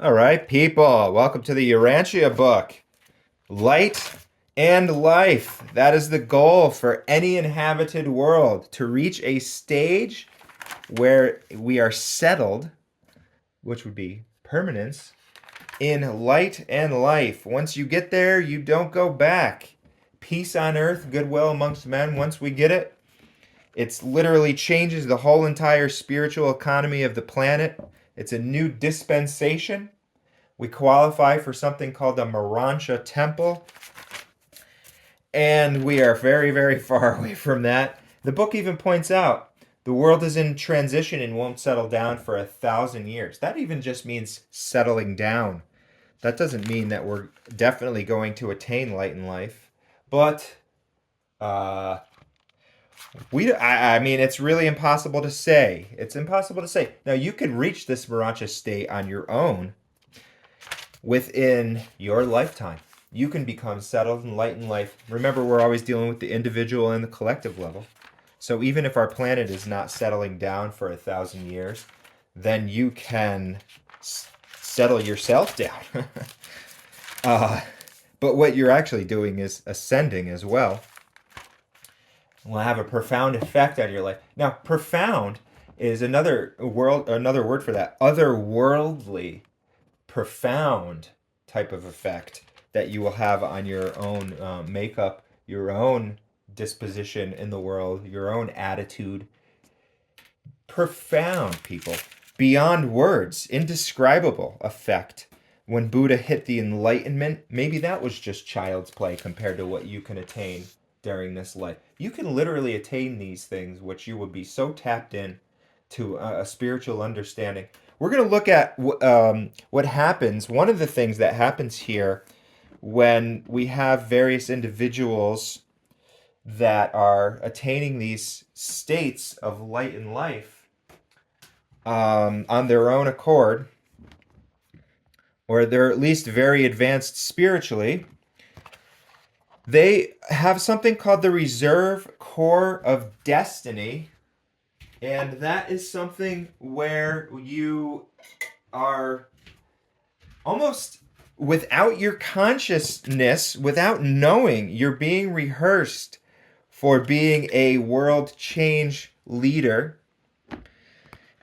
All right, people, welcome to the Urantia book. Light and life. That is the goal for any inhabited world, to reach a stage where we are settled, which would be permanence, in light and life. Once you get there, you don't go back. Peace on earth, goodwill amongst men. Once we get it, it's literally changes the whole entire spiritual economy of the planet. It's a new dispensation. We qualify for something called the Morancha Temple, and we are very, very far away from that. The book even points out the world is in transition and won't settle down for 1,000 years. That even just means settling down. That doesn't mean that we're definitely going to attain light in life, but uh, I mean, it's really impossible to say. It's impossible to say. Now, you can reach this Morancha state on your own within your lifetime. You can become settled and light in life. Remember, we're always dealing with the individual and the collective level. So even if our planet is not settling down for 1,000 years, then you can settle yourself down. uh, but what you're actually doing is ascending as well. Will have a profound effect on your life. Now, profound is another word for that. Otherworldly, profound type of effect that you will have on your own makeup, your own disposition in the world, your own attitude. Profound, people. Beyond words, indescribable effect. When Buddha hit the enlightenment, maybe that was just child's play compared to what you can attain during this life. You can literally attain these things, which you would be so tapped in to a spiritual understanding. We're going to look at what happens. One of the things that happens here when we have various individuals that are attaining these states of light and life on their own accord, or they're at least very advanced spiritually, they have something called the reserve core of destiny. And that is something where you are almost without your consciousness, without knowing, you're being rehearsed for being a world change leader.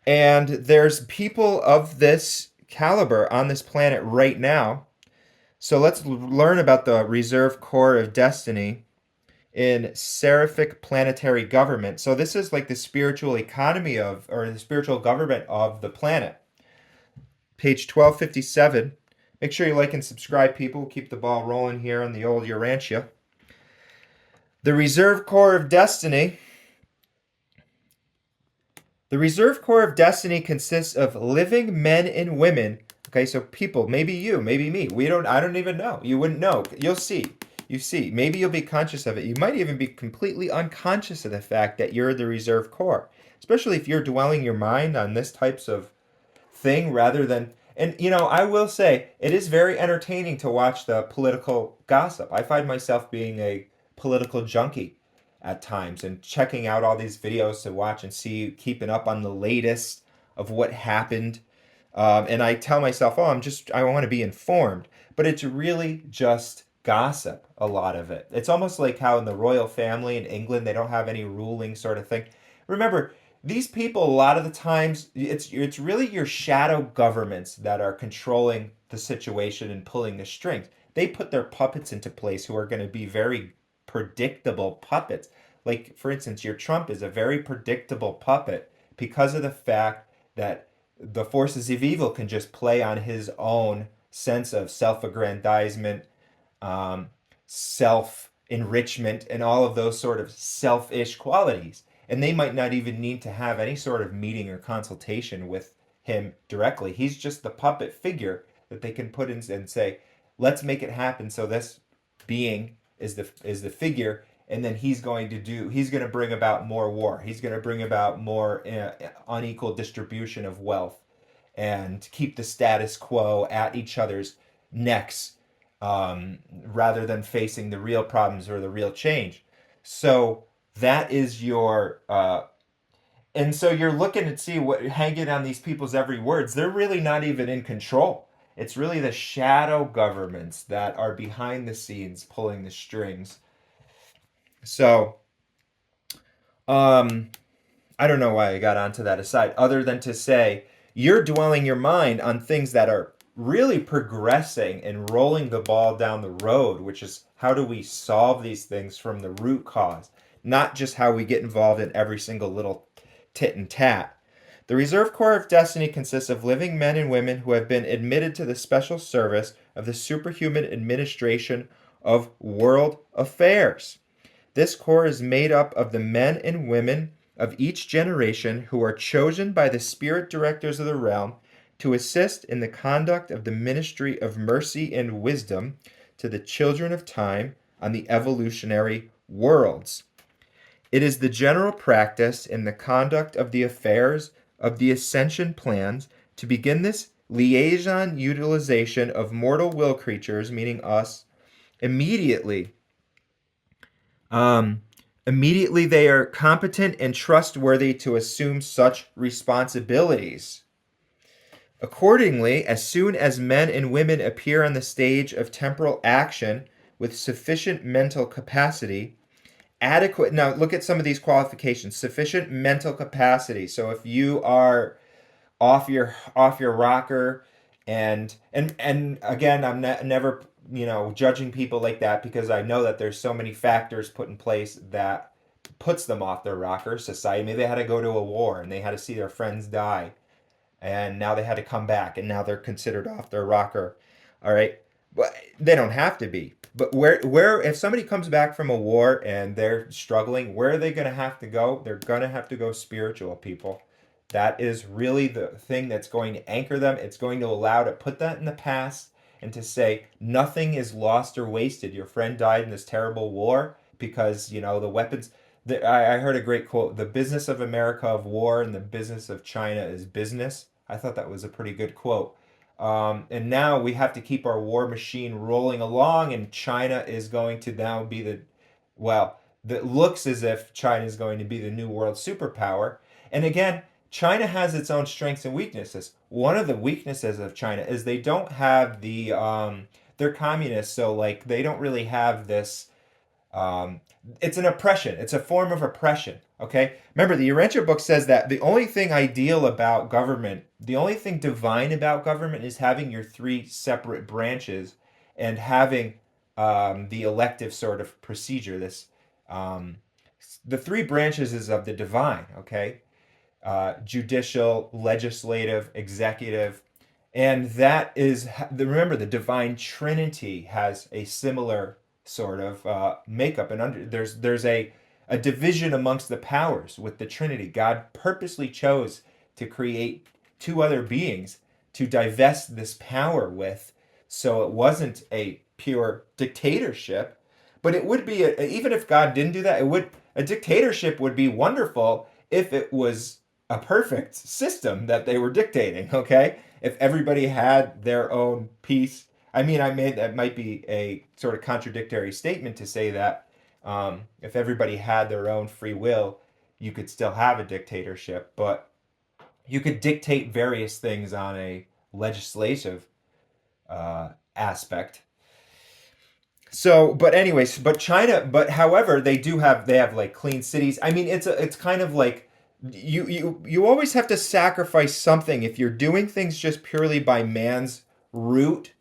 And there's people of this caliber on this planet right now. So let's learn about the reserve core of destiny in seraphic planetary government. So this is like the spiritual economy of, or the spiritual government of the planet. Page 1257. Make sure you like and subscribe, people. Keep the ball rolling here on the old Urantia. The reserve core of destiny. The reserve core of destiny consists of living men and women. Okay, so people, maybe you, maybe me. I don't even know. You wouldn't know. You'll see. You see, maybe you'll be conscious of it. You might even be completely unconscious of the fact that you're the reserve core, especially if you're dwelling your mind on this types of thing rather than. And I will say it is very entertaining to watch the political gossip. I find myself being a political junkie at times and checking out all these videos to watch and see, keeping up on the latest of what happened. And I tell myself, oh, I want to be informed, but it's really just gossip, a lot of it. It's almost like how in the royal family in England they don't have any ruling sort of thing. Remember, these people a lot of the times it's really your shadow governments that are controlling the situation and pulling the strings. They put their puppets into place who are going to be very predictable puppets. Like, for instance, your Trump is a very predictable puppet because of the fact that the forces of evil can just play on his own sense of self-aggrandizement, self-enrichment, and all of those sort of selfish qualities. And they might not even need to have any sort of meeting or consultation with him directly. He's just the puppet figure that they can put in and say, let's make it happen. So this being is the figure, and then he's going to bring about more war. He's going to bring about more unequal distribution of wealth and keep the status quo at each other's necks, rather than facing the real problems or the real change. So that is and so you're looking to see what hanging on these people's every words. They're really not even in control. It's really the shadow governments that are behind the scenes pulling the strings. So, um, I don't know why I got onto that aside, other than to say you're dwelling your mind on things that are really progressing and rolling the ball down the road, which is how do we solve these things from the root cause, not just how we get involved in every single little tit and tat. The Reserve Corps of Destiny consists of living men and women who have been admitted to the special service of the superhuman administration of world affairs. This corps is made up of the men and women of each generation who are chosen by the spirit directors of the realm to assist in the conduct of the ministry of mercy and wisdom to the children of time on the evolutionary worlds. It is the general practice in the conduct of the affairs of the ascension plans to begin this liaison utilization of mortal will creatures, meaning us, immediately. Um, Immediately they are competent and trustworthy to assume such responsibilities. Accordingly, as soon as men and women appear on the stage of temporal action with sufficient mental capacity, adequate. Now, look at some of these qualifications. Sufficient mental capacity. So, if you are off your rocker, and again, I'm never judging people like that, because I know that there's so many factors put in place that puts them off their rocker. Society, maybe they had to go to a war and they had to see their friends die, and now they had to come back, and now they're considered off their rocker. All right, but they don't have to be. But where if somebody comes back from a war and they're struggling, where are they going to have to go? They're going to have to go spiritual, people. That is really the thing that's going to anchor them. It's going to allow to put that in the past and to say nothing is lost or wasted. Your friend died in this terrible war because the weapons. I heard a great quote: "The business of America of war, and the business of China is business." I thought that was a pretty good quote. And now we have to keep our war machine rolling along, and China is going to now be well, it looks as if China is going to be the new world superpower. And again, China has its own strengths and weaknesses. One of the weaknesses of China is they don't have they're communists, so like they don't really have this it's an oppression. It's a form of oppression. Okay. Remember, the Urantia book says that the only thing ideal about government, the only thing divine about government, is having your three separate branches and having the elective sort of procedure. The three branches is of the divine. Okay, judicial, legislative, executive, and that is remember the divine Trinity has a similar sort of makeup, and there's a division amongst the powers with the Trinity. God purposely chose to create two other beings to divest this power with, so it wasn't a pure dictatorship, but it would be even if God didn't do that, a dictatorship would be wonderful if it was a perfect system that they were dictating. Okay, if everybody had their own piece. I mean, that might be a sort of contradictory statement to say that if everybody had their own free will, you could still have a dictatorship, but you could dictate various things on a legislative aspect. So, but anyways, but China, but however, they have like clean cities. I mean, it's kind of like you always have to sacrifice something if you're doing things just purely by man's root.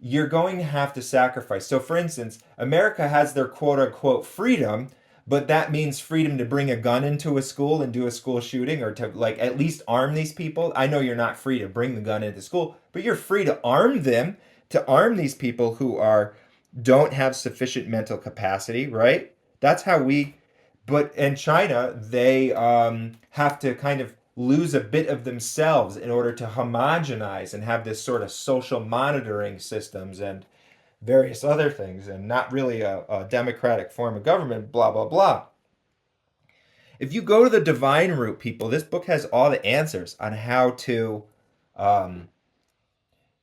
You're going to have to sacrifice. So, for instance, America has their quote unquote freedom, but that means freedom to bring a gun into a school and do a school shooting, or to like at least arm these people. I know you're not free to bring the gun into school, but you're free to arm them, to arm these people who don't have sufficient mental capacity, right? That's how we. But in China, they have to kind of lose a bit of themselves in order to homogenize and have this sort of social monitoring systems and various other things, and not really a democratic form of government, blah, blah, blah. If you go to the divine root, people, this book has all the answers on how to um,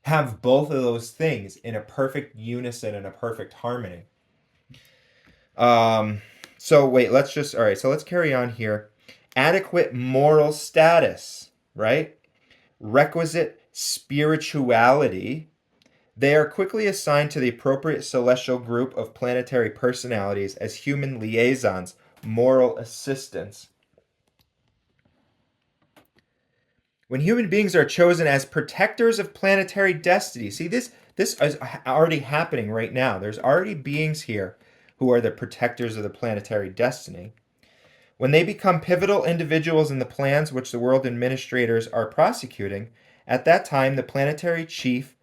have both of those things in a perfect unison and a perfect harmony. Um, so wait, all right, so let's carry on here. Adequate moral status, right? Requisite spirituality, they are quickly assigned to the appropriate celestial group of planetary personalities as human liaisons, moral assistants. When human beings are chosen as protectors of planetary destiny, see this is already happening right now. There's already beings here who are the protectors of the planetary destiny. When they become pivotal individuals in the plans which the world administrators are prosecuting, at that time the planetary chief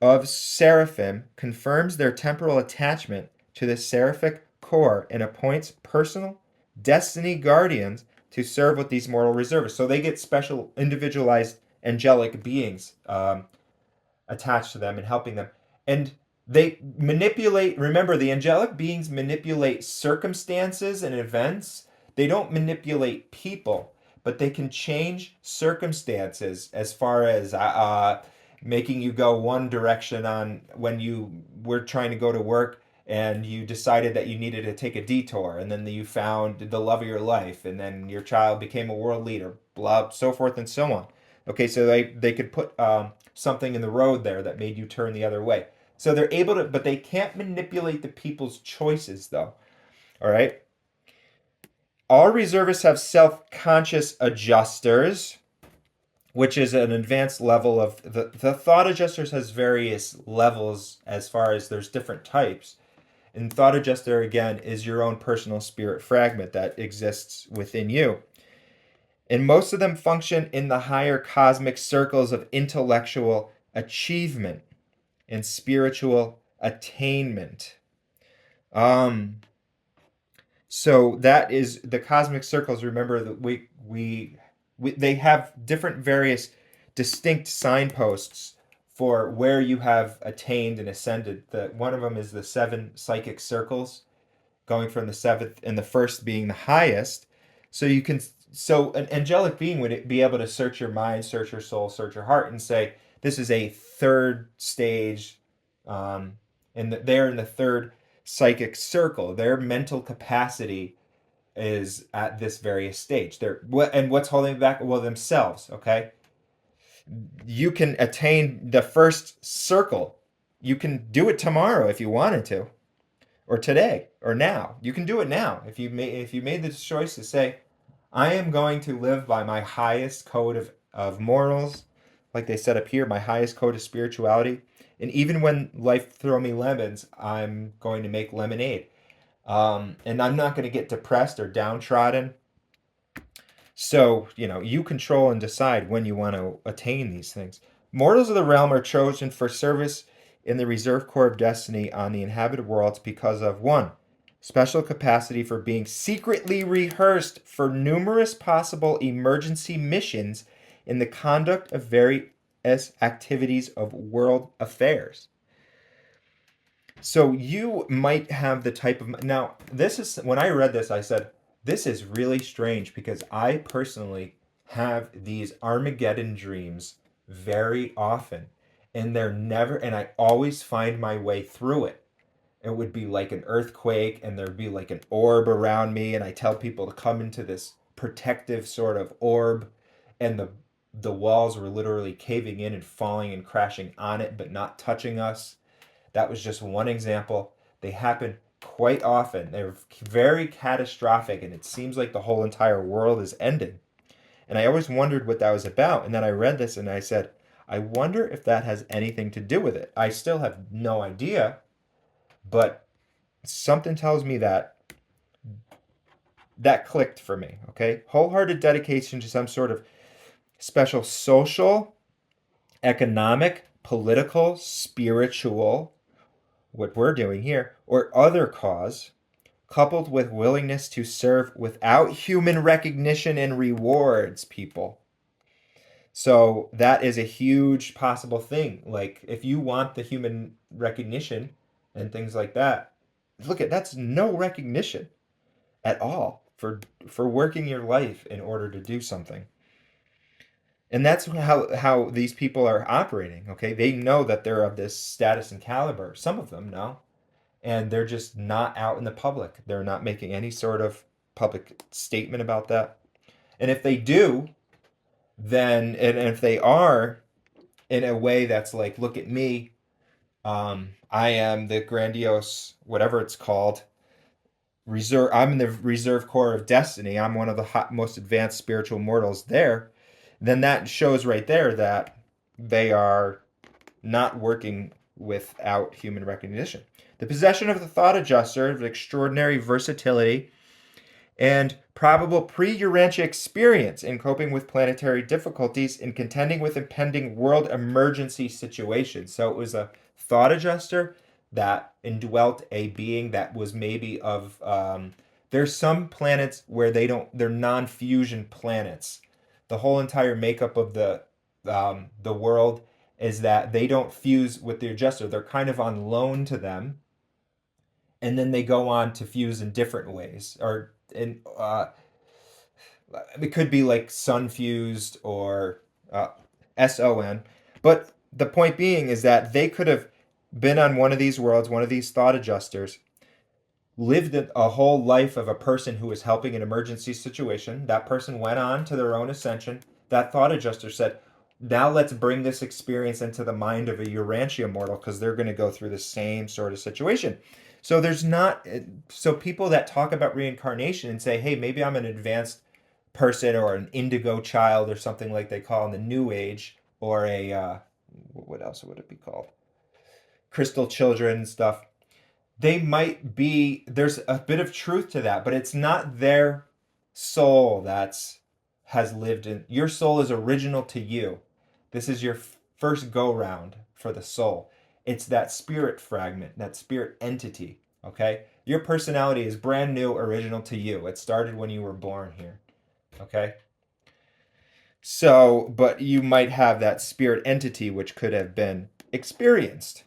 of Seraphim confirms their temporal attachment to the seraphic core and appoints personal destiny guardians to serve with these mortal reservists. So they get special, individualized angelic beings attached to them and helping them. And they manipulate, remember, the angelic beings manipulate circumstances and events. They don't manipulate people, but they can change circumstances as far as making you go one direction on when you were trying to go to work and you decided that you needed to take a detour, and then you found the love of your life, and then your child became a world leader, blah, so forth and so on. Okay, so they could put something in the road there that made you turn the other way. So they're able to, but they can't manipulate the people's choices, though. All right. All reservists have self-conscious adjusters, which is an advanced level of the thought adjusters has various levels as far as there's different types. And thought adjuster, again, is your own personal spirit fragment that exists within you. And most of them function in the higher cosmic circles of intellectual achievement and spiritual attainment. So that is the cosmic circles. Remember that we they have different various distinct signposts for where you have attained and ascended. One of them is the 7 psychic circles, going from the 7th and the 1st being the highest. So an angelic being would be able to search your mind, search your soul, search your heart, and say this is a 3rd stage, and they're in the 3rd psychic circle. Their mental capacity is at this various stage. And what's holding them back? Well, themselves. Okay, you can attain the 1st circle. You can do it tomorrow if you wanted to, or today, or now. You can do it now if you made the choice to say, I am going to live by my highest code of morals, like they said up here, my highest code of spirituality. And even when life throw me lemons, I'm going to make lemonade. And I'm not going to get depressed or downtrodden. So, you control and decide when you want to attain these things. Mortals of the realm are chosen for service in the reserve corps of destiny on the inhabited worlds because of 1, special capacity for being secretly rehearsed for numerous possible emergency missions in the conduct of various activities of world affairs. So you might have the type of... Now, when I read this, I said, this is really strange because I personally have these Armageddon dreams very often, and I always find my way through it. It would be like an earthquake, and there'd be like an orb around me, and I tell people to come into this protective sort of orb, and the walls were literally caving in and falling and crashing on it, but not touching us. That was just one example. They happen quite often. They're very catastrophic, and it seems like the whole entire world is ending. And I always wondered what that was about. And then I read this and I said, I wonder if that has anything to do with it. I still have no idea, but something tells me that clicked for me, okay? Wholehearted dedication to some sort of special social, economic, political, spiritual, what we're doing here, or other cause, coupled with willingness to serve without human recognition and rewards, people. So that is a huge possible thing. Like, if you want the human recognition and things like that, that's no recognition at all for working your life in order to do something. And that's how these people are operating, okay? They know that they're of this status and caliber. Some of them know. And they're just not out in the public. They're not making any sort of public statement about that. And if they do, and if they are in a way that's like, look at me. I am the grandiose, whatever it's called, reserve. I'm in the reserve core of destiny. I'm one of the most advanced spiritual mortals there. Then that shows right there that they are not working without human recognition. The possession of the thought adjuster of extraordinary versatility and probable pre-Urantia experience in coping with planetary difficulties in contending with impending world emergency situations. So it was a thought adjuster that indwelt a being that was maybe of there's some planets where they're non-fusion planets. The whole entire makeup of the world is that they don't fuse with the adjuster. They're kind of on loan to them, and then they go on to fuse in different ways, or in it could be like sun fused or SON. But the point being is that they could have been on one of these worlds, one of these thought adjusters, lived a whole life of a person who was helping an emergency situation. That person went on to their own ascension. That thought adjuster said, now let's bring this experience into the mind of a Urantia mortal because they're going to go through the same sort of situation. So there's not, so people that talk about reincarnation and say, hey, maybe I'm an advanced person or an indigo child or something like they call in the New Age, or a, what else would it be called? Crystal children stuff. They might be, there's a bit of truth to that, but it's not their soul that's has lived in. Your soul is original to you. This is your first go round for the soul. It's that spirit fragment, that spirit entity. Okay, your personality is brand new, original to you. It started when you were born here. Okay, so but you might have that spirit entity which could have been experienced.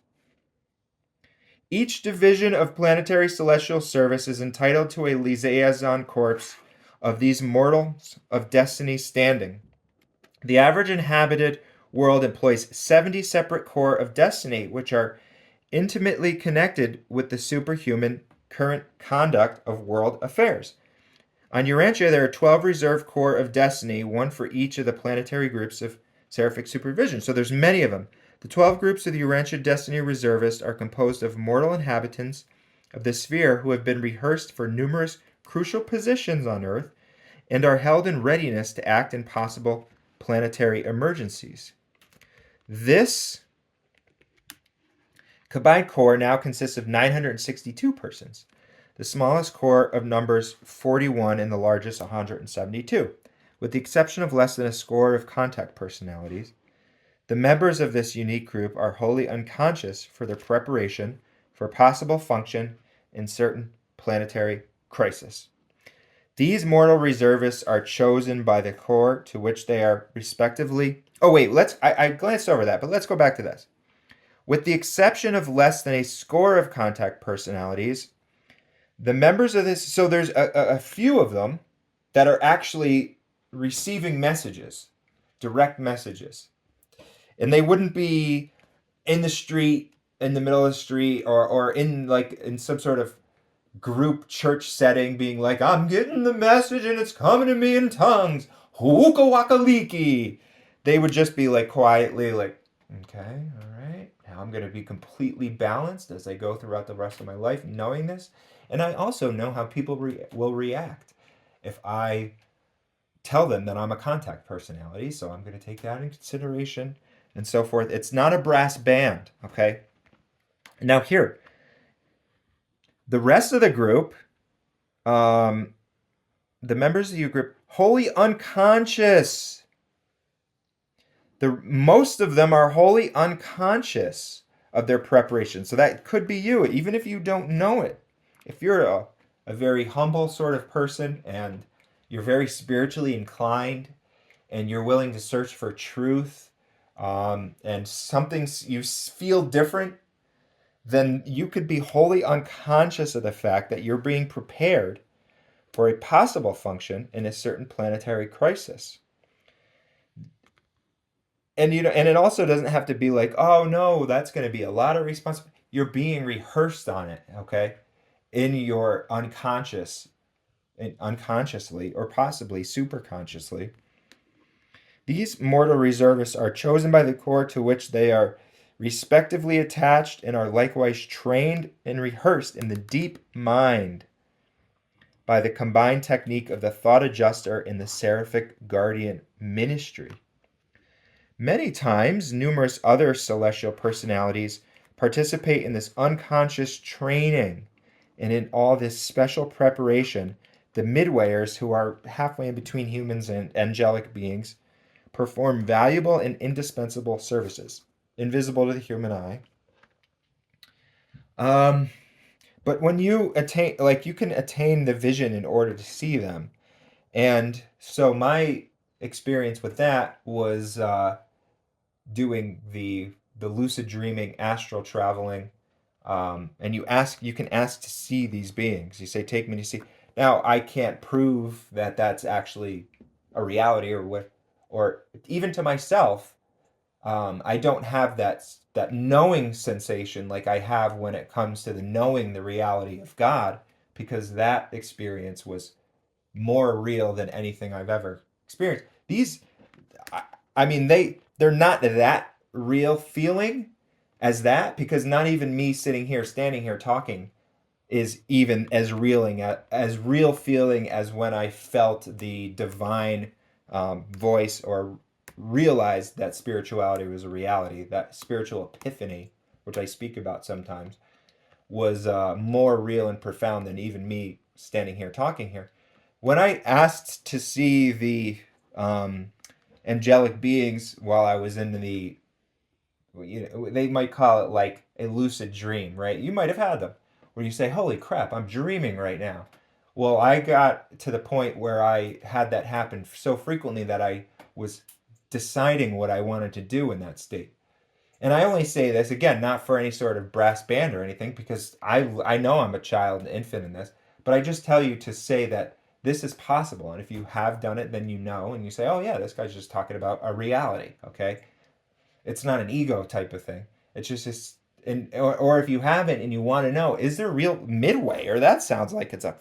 Each division of planetary celestial service is entitled to a liaison corps of these mortals of destiny standing. The average inhabited world employs 70 separate corps of destiny, which are intimately connected with the superhuman current conduct of world affairs. On Urantia, there are 12 reserve corps of destiny, one for each of the planetary groups of seraphic supervision. So there's many of them. The 12 groups of the Urantia Destiny Reservists are composed of mortal inhabitants of the sphere who have been rehearsed for numerous crucial positions on Earth and are held in readiness to act in possible planetary emergencies. This combined corps now consists of 962 persons. The smallest corps of numbers 41 and the largest 172. With the exception of less than a score of contact personalities, the members of this unique group are wholly unconscious for their preparation for possible function in certain planetary crisis. These mortal reservists are chosen by the corps to which they are respectively. Oh wait, I glanced over that, but let's go back to this. With the exception of less than a score of contact personalities, the members of this, so there's a few of them that are actually receiving messages, direct messages. And they wouldn't be in the street, in the middle of the street, or in like in some sort of group church setting being like, I'm getting the message and it's coming to me in tongues. Hooka waka leaky. They would just be like quietly like, okay, all right. Now I'm going to be completely balanced as I go throughout the rest of my life knowing this. And I also know how people will react if I tell them that I'm a contact personality. So I'm going to take that in consideration and so forth. It's not a brass band, okay? Now here, the rest of the group, the members of your group, wholly unconscious. Most of them are wholly unconscious of their preparation. So that could be you, even if you don't know it. If you're a very humble sort of person and you're very spiritually inclined and you're willing to search for truth, and something you feel different, then you could be wholly unconscious of the fact that you're being prepared for a possible function in a certain planetary crisis. And and it also doesn't have to be like, oh no, that's going to be a lot of responsibility. You're being rehearsed on it, okay, in your unconsciously, or possibly superconsciously. These mortal reservists are chosen by the corps to which they are respectively attached and are likewise trained and rehearsed in the deep mind by the combined technique of the thought adjuster and the seraphic guardian ministry. Many times, numerous other celestial personalities participate in this unconscious training, and in all this special preparation, the midwayers, who are halfway in between humans and angelic beings, perform valuable and indispensable services, invisible to the human eye. Um, but when you attain, like, you can attain the vision in order to see them. And so my experience with that was doing the lucid dreaming, astral traveling, and you can ask to see these beings. You say, "Take me to see." Now, I can't prove that that's actually a reality or what, or even to myself. I don't have that knowing sensation like I have when it comes to the knowing the reality of God, because that experience was more real than anything I've ever experienced. These, I, I mean, they're not that real feeling as that, because not even me sitting here, standing here talking is even as real feeling as when I felt the divine voice, or realized that spirituality was a reality. That spiritual epiphany, which I speak about sometimes, was more real and profound than even me standing here talking here. When I asked to see the um, angelic beings while I was in the, they might call it like a lucid dream, right? You might have had them where you say, "Holy crap, I'm dreaming right now." Well, I got to the point where I had that happen so frequently that I was deciding what I wanted to do in that state. And I only say this again, not for any sort of brass band or anything, because I know I'm a child, an infant in this, but I just tell you to say that this is possible. And if you have done it, then you know, and you say, "Oh yeah, this guy's just talking about a reality." Okay, it's not an ego type of thing. It's just this, and or if you haven't and you want to know, is there real midway? Or that sounds like it's a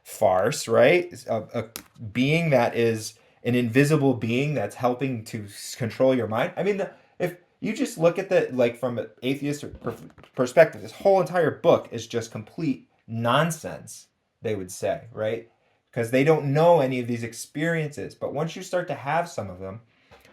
farce, right? A being that is an invisible being that's helping to control your mind. I mean, if you just look at the, like, from an atheist perspective, this whole entire book is just complete nonsense, they would say, right? Because they don't know any of these experiences. But once you start to have some of them,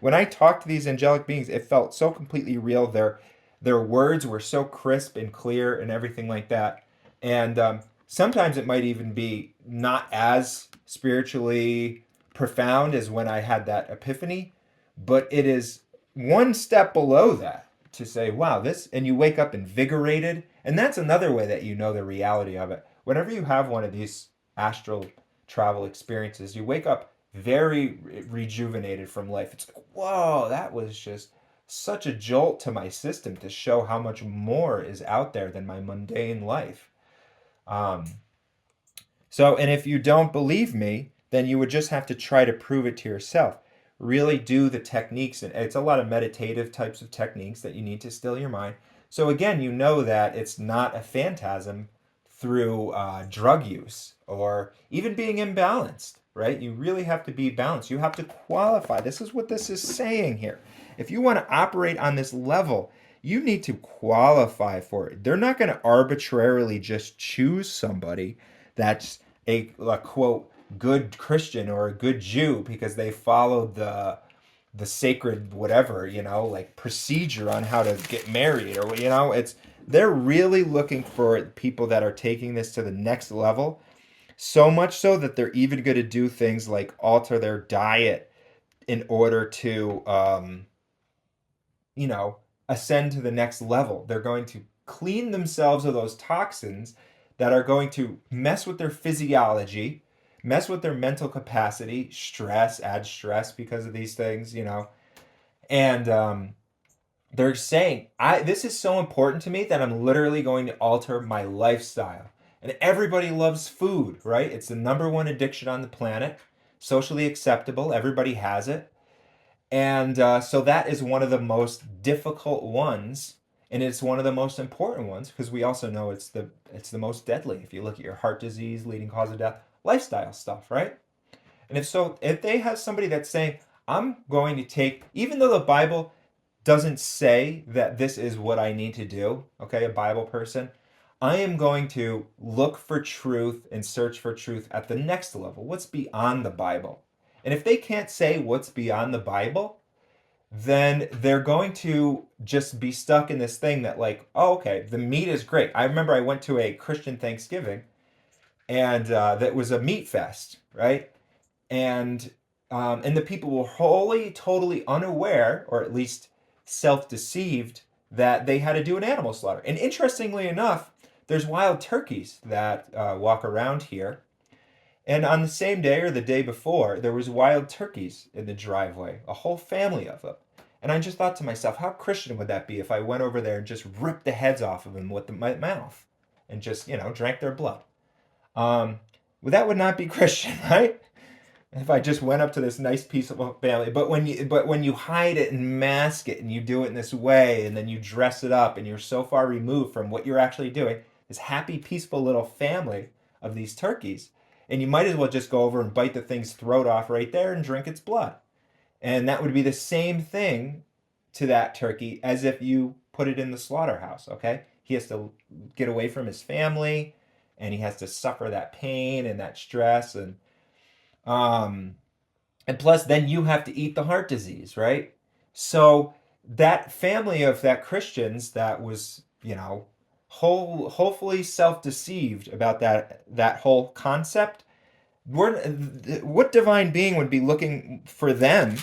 when I talked to these angelic beings, it felt so completely real. Their words were so crisp and clear and everything like that. And sometimes it might even be not as spiritually profound as when I had that epiphany, but it is one step below that to say, "Wow, this," and you wake up invigorated. And that's another way that you know the reality of it. Whenever you have one of these astral travel experiences, you wake up very rejuvenated from life. It's like, whoa, that was just such a jolt to my system to show how much more is out there than my mundane life. Um, so, and if you don't believe me, then you would just have to try to prove it to yourself. Really do the techniques, and it's a lot of meditative types of techniques that you need to still your mind. So, again, you know that it's not a phantasm through drug use or even being imbalanced, right? You really have to be balanced. You have to qualify. This is what this is saying here. If you want to operate on this level, you need to qualify for it. They're not going to arbitrarily just choose somebody that's a quote good Christian or a good Jew because they followed the sacred whatever, like procedure on how to get married, or it's they're really looking for people that are taking this to the next level, so much so that they're even going to do things like alter their diet in order to you know, ascend to the next level. They're going to clean themselves of those toxins that are going to mess with their physiology, mess with their mental capacity, add stress because of these things, And they're saying, this is so important to me that I'm literally going to alter my lifestyle. And everybody loves food, right? It's the number one addiction on the planet, socially acceptable. Everybody has it. And so that is one of the most difficult ones, and it's one of the most important ones because we also know it's the most deadly. If you look at your heart disease, leading cause of death, lifestyle stuff, right? And if they have somebody that's saying, I'm going to take, even though the Bible doesn't say that this is what I need to do, okay, a Bible person, I am going to look for truth and search for truth at the next level. What's beyond the Bible? And if they can't say what's beyond the Bible, then they're going to just be stuck in this thing that, like, oh, okay, the meat is great. I remember I went to a Christian Thanksgiving, and that was a meat fest, right? And the people were wholly, totally unaware, or at least self-deceived, that they had to do an animal slaughter. And interestingly enough, there's wild turkeys that walk around here. And on the same day or the day before, there was wild turkeys in the driveway, a whole family of them. And I just thought to myself, how Christian would that be if I went over there and just ripped the heads off of them with my mouth and just, drank their blood? Well, that would not be Christian, right? If I just went up to this nice peaceful family, but when you hide it and mask it and you do it in this way and then you dress it up and you're so far removed from what you're actually doing, this happy peaceful little family of these turkeys, and you might as well just go over and bite the thing's throat off right there and drink its blood. And that would be the same thing to that turkey as if you put it in the slaughterhouse, okay? He has to get away from his family and he has to suffer that pain and that stress um and plus then you have to eat the heart disease, right? So that family of that Christians that was, hopefully self-deceived about that whole concept, what divine being would be looking for them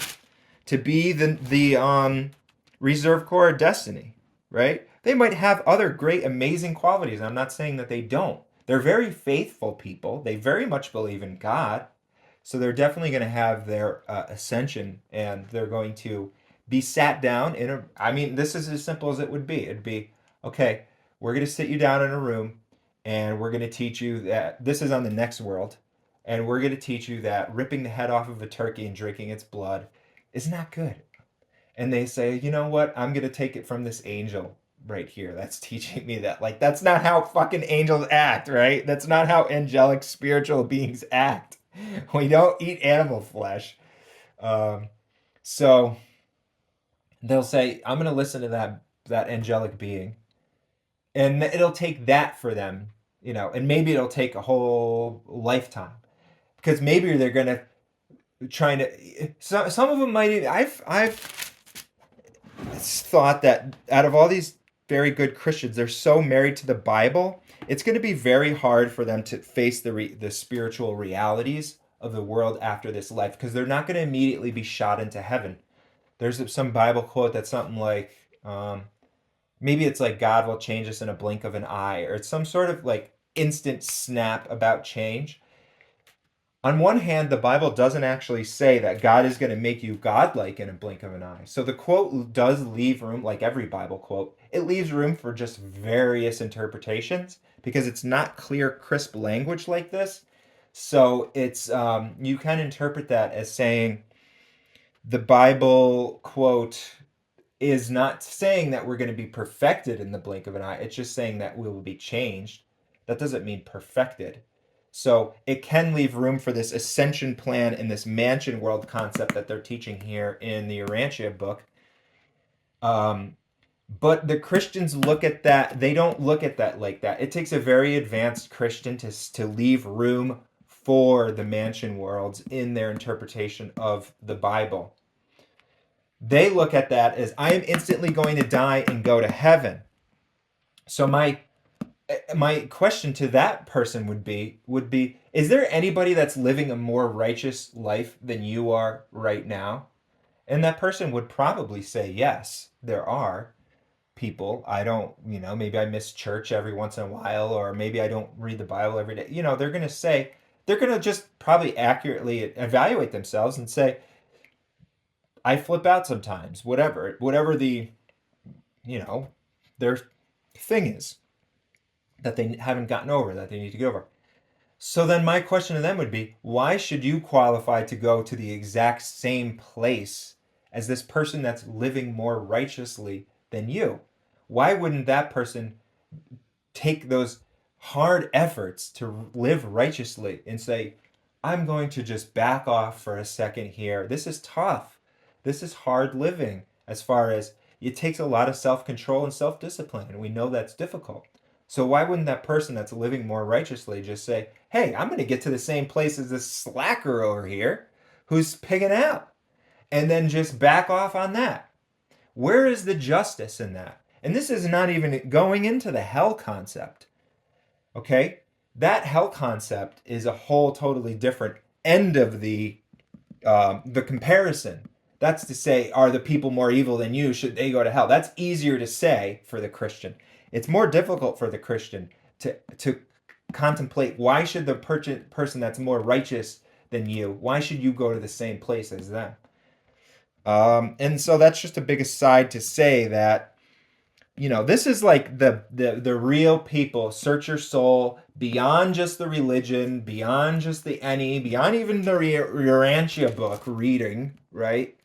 to be the reserve corps of destiny, right? They might have other great, amazing qualities. I'm not saying that they don't. They're very faithful people. They very much believe in God. So they're definitely going to have their ascension, and they're going to be sat down in a. I mean, this is as simple as it would be. It'd be, okay, we're going to sit you down in a room, and we're going to teach you that this is on the next world, and we're going to teach you that ripping the head off of a turkey and drinking its blood is not good. And they say, you know what? I'm going to take it from this angel right here that's teaching me that. Like, that's not how fucking angels act, right? That's not how angelic spiritual beings act. We don't eat animal flesh. Um, so they'll say, I'm going to listen to that angelic being. And it'll take that for them, and maybe it'll take a whole lifetime. Because maybe they're going to trying to some of them might. I've thought that out of all these very good Christians, they're so married to the Bible, it's going to be very hard for them to face the spiritual realities of the world after this life, because they're not going to immediately be shot into heaven. There's some Bible quote that's something like, maybe it's like God will change us in a blink of an eye, or it's some sort of like instant snap about change. On one hand, the Bible doesn't actually say that God is going to make you godlike in a blink of an eye. So the quote does leave room, like every Bible quote, it leaves room for just various interpretations because it's not clear, crisp language like this. So it's you can interpret that as saying the Bible quote is not saying that we're going to be perfected in the blink of an eye. It's just saying that we will be changed. That doesn't mean perfected. So it can leave room for this ascension plan and this mansion world concept that they're teaching here in the Urantia book. But the Christians look at that, they don't look at that like that. It takes a very advanced Christian to leave room for the mansion worlds in their interpretation of the Bible. They look at that as, I am instantly going to die and go to heaven. So my question to that person would be, is there anybody that's living a more righteous life than you are right now? And that person would probably say, yes, there are people. I don't, maybe I miss church every once in a while, or maybe I don't read the Bible every day. They're going to just probably accurately evaluate themselves and say, I flip out sometimes, whatever the, their thing is that they haven't gotten over, that they need to get over. So then my question to them would be, why should you qualify to go to the exact same place as this person that's living more righteously than you? Why wouldn't that person take those hard efforts to live righteously and say, I'm going to just back off for a second here. This is tough. This is hard living as far as it takes a lot of self control and self discipline, and we know that's difficult. So, why wouldn't that person that's living more righteously just say, hey, I'm going to get to the same place as this slacker over here who's pigging out, and then just back off on that? Where is the justice in that? And this is not even going into the hell concept. Okay? That hell concept is a whole totally different end of the comparison. That's to say, are the people more evil than you? Should they go to hell? That's easier to say for the Christian. It's more difficult for the Christian to contemplate, why should the person that's more righteous than you, why should you go to the same place as them? And so that's just a big aside to say that, this is like the real people. Search your soul beyond just the religion, beyond just the any, beyond even the Urantia book reading, right?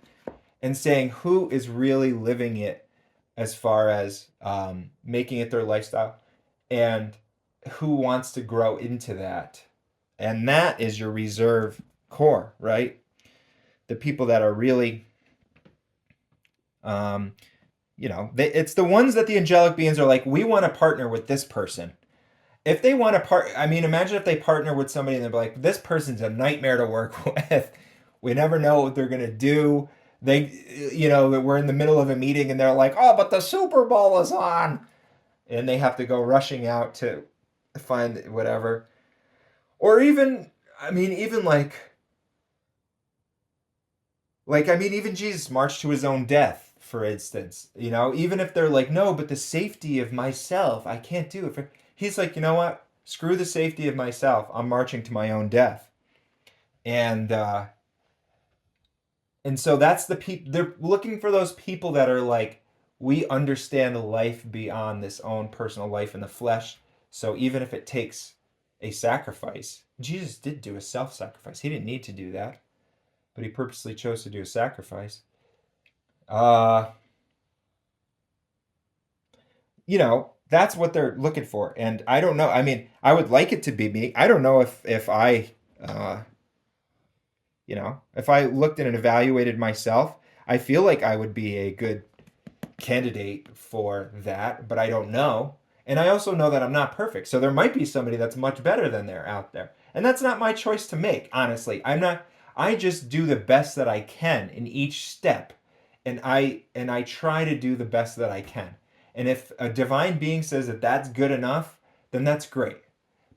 And saying who is really living it as far as making it their lifestyle, and who wants to grow into that. And that is your reserve core, right? The people that are really it's the ones that the angelic beings are like, we want to partner with this person. If they want to imagine if they partner with somebody and they're like, this person's a nightmare to work with. We never know what they're gonna do. We're in the middle of a meeting and they're like, oh, but the Super Bowl is on, and they have to go rushing out to find whatever. Or even, even even Jesus marched to his own death, for instance. Even if they're like, no, but the safety of myself, I can't do it. He's like, you know what? Screw the safety of myself. I'm marching to my own death. And so that's the people. They're looking for those people that are like, we understand life beyond this own personal life in the flesh. So even if it takes a sacrifice, Jesus did do a self-sacrifice. He didn't need to do that, but he purposely chose to do a sacrifice. Uh, that's what they're looking for. And I don't know. I would like it to be me. I don't know if I, if I looked and evaluated myself, I feel like I would be a good candidate for that, but I don't know. And I also know that I'm not perfect. So there might be somebody that's much better than they're out there. And that's not my choice to make, honestly. I just do the best that I can in each step. And I try to do the best that I can. And if a divine being says that that's good enough, then that's great.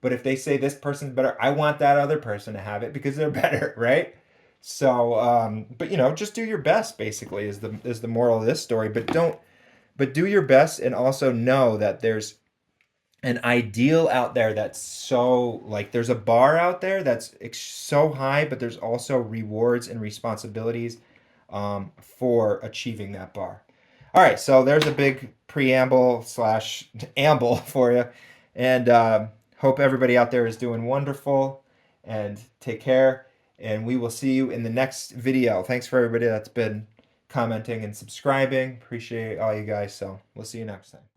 But if they say this person's better, I want that other person to have it because they're better, right? So, but just do your best. Basically, is the moral of this story. But do your best, and also know that there's an ideal out there that's so, like, there's a bar out there that's so high, but there's also rewards and responsibilities for achieving that bar. All right, so there's a big preamble slash amble for you, and hope everybody out there is doing wonderful, and take care, and we will see you in the next video. Thanks for everybody that's been commenting and subscribing. Appreciate all you guys, so we'll see you next time.